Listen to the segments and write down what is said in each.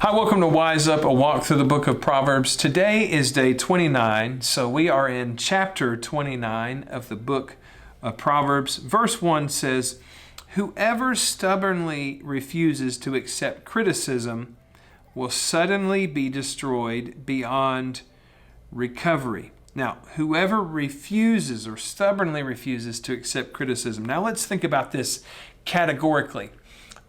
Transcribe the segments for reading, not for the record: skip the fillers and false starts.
Hi, welcome to Wise Up, a walk through the book of Proverbs. Today is day 29, so we are in chapter 29 of the book of Proverbs. Verse 1 says, "Whoever stubbornly refuses to accept criticism will suddenly be destroyed beyond recovery." Now, whoever refuses or stubbornly refuses to accept criticism. Now, let's think about this categorically.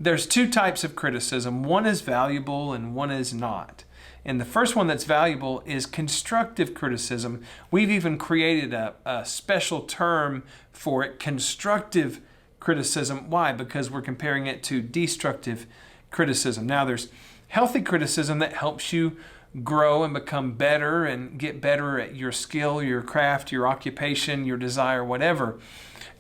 There's two types of criticism. One is valuable and one is not. And the first one that's valuable is constructive criticism. We've even created a special term for it, constructive criticism. Why? Because we're comparing it to destructive criticism. Now, there's healthy criticism that helps you grow and become better and get better at your skill, your craft, your occupation, your desire, whatever.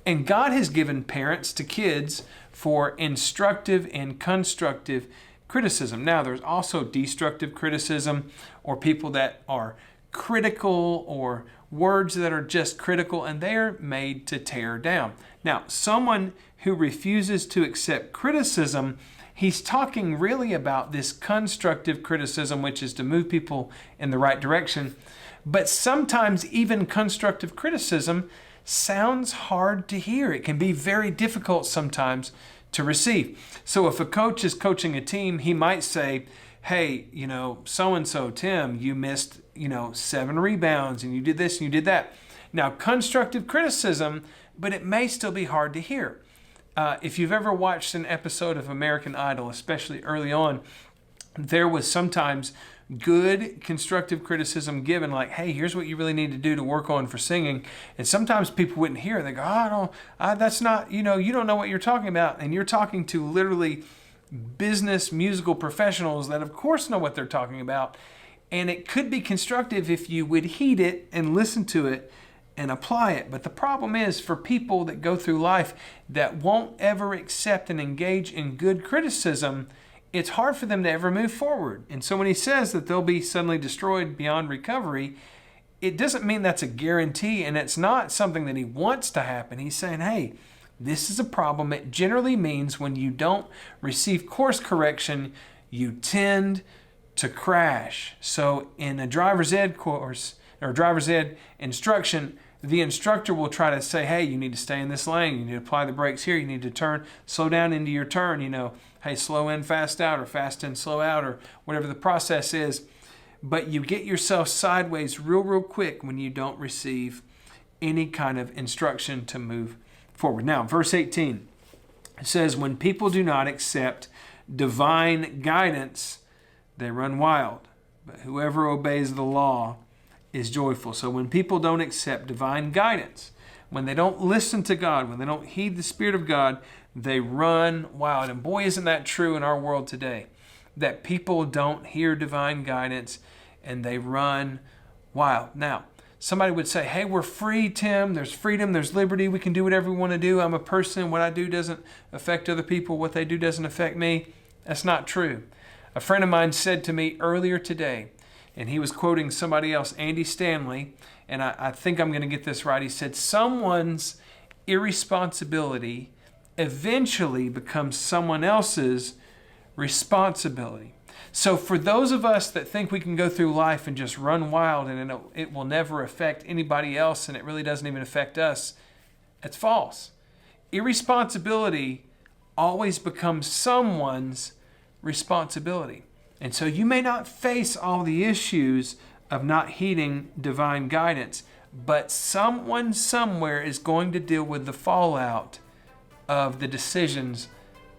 And God has given parents to kids for instructive and constructive criticism. Now, there's also destructive criticism, or people that are critical, or words that are just critical, and they're made to tear down. Now, someone who refuses to accept criticism, he's talking really about this constructive criticism, which is to move people in the right direction. But sometimes even constructive criticism sounds hard to hear. It can be very difficult sometimes to receive. So if a coach is coaching a team, he might say, "Hey, so-and-so, Tim, you missed, 7 rebounds and you did this and you did that." Now, constructive criticism, but it may still be hard to hear. If you've ever watched an episode of American Idol, especially early on, there was sometimes good constructive criticism given, like, "Hey, here's what you really need to do to work on for singing." And sometimes people wouldn't hear it. They go, that's not, you don't know what you're talking about." And you're talking to literally business musical professionals that of course know what they're talking about. And it could be constructive if you would heed it and listen to it and apply it. But the problem is, for people that go through life that won't ever accept and engage in good criticism, it's hard for them to ever move forward. And so when he says that they'll be suddenly destroyed beyond recovery, it doesn't mean that's a guarantee, and it's not something that he wants to happen. He's saying, hey, this is a problem. It generally means when you don't receive course correction, you tend to crash. So in a driver's ed course or driver's ed instruction, the instructor will try to say, "Hey, you need to stay in this lane. You need to apply the brakes here. You need to turn, slow down into your turn. Hey, slow in, fast out, or fast in, slow out," or whatever the process is. But you get yourself sideways real quick when you don't receive any kind of instruction to move forward. Now, verse 18, it says, "When people do not accept divine guidance, they run wild. But whoever obeys the law is joyful." So when people don't accept divine guidance, when they don't listen to God, when they don't heed the Spirit of God, they run wild. And boy, isn't that true in our world today, that people don't hear divine guidance and they run wild. Now, somebody would say, "Hey, we're free, Tim. There's freedom, there's liberty. We can do whatever we want to do. I'm a person. What I do doesn't affect other people. What they do doesn't affect me." That's not true. A friend of mine said to me earlier today, and he was quoting somebody else, Andy Stanley, and I think I'm going to get this right. He said, "Someone's irresponsibility eventually becomes someone else's responsibility." So for those of us that think we can go through life and just run wild and it will never affect anybody else and it really doesn't even affect us, it's false. Irresponsibility always becomes someone's responsibility. And so you may not face all the issues of not heeding divine guidance, but someone somewhere is going to deal with the fallout of the decisions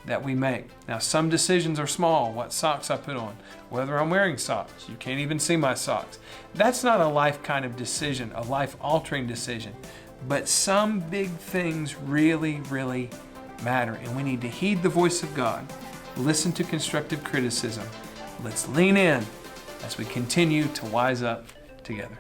that we make. Now, some decisions are small. What socks I put on, whether I'm wearing socks. You can't even see my socks. That's not a life kind of decision, a life-altering decision. But some big things really matter, and we need to heed the voice of God, listen to constructive criticism. Let's lean in as we continue to wise up together.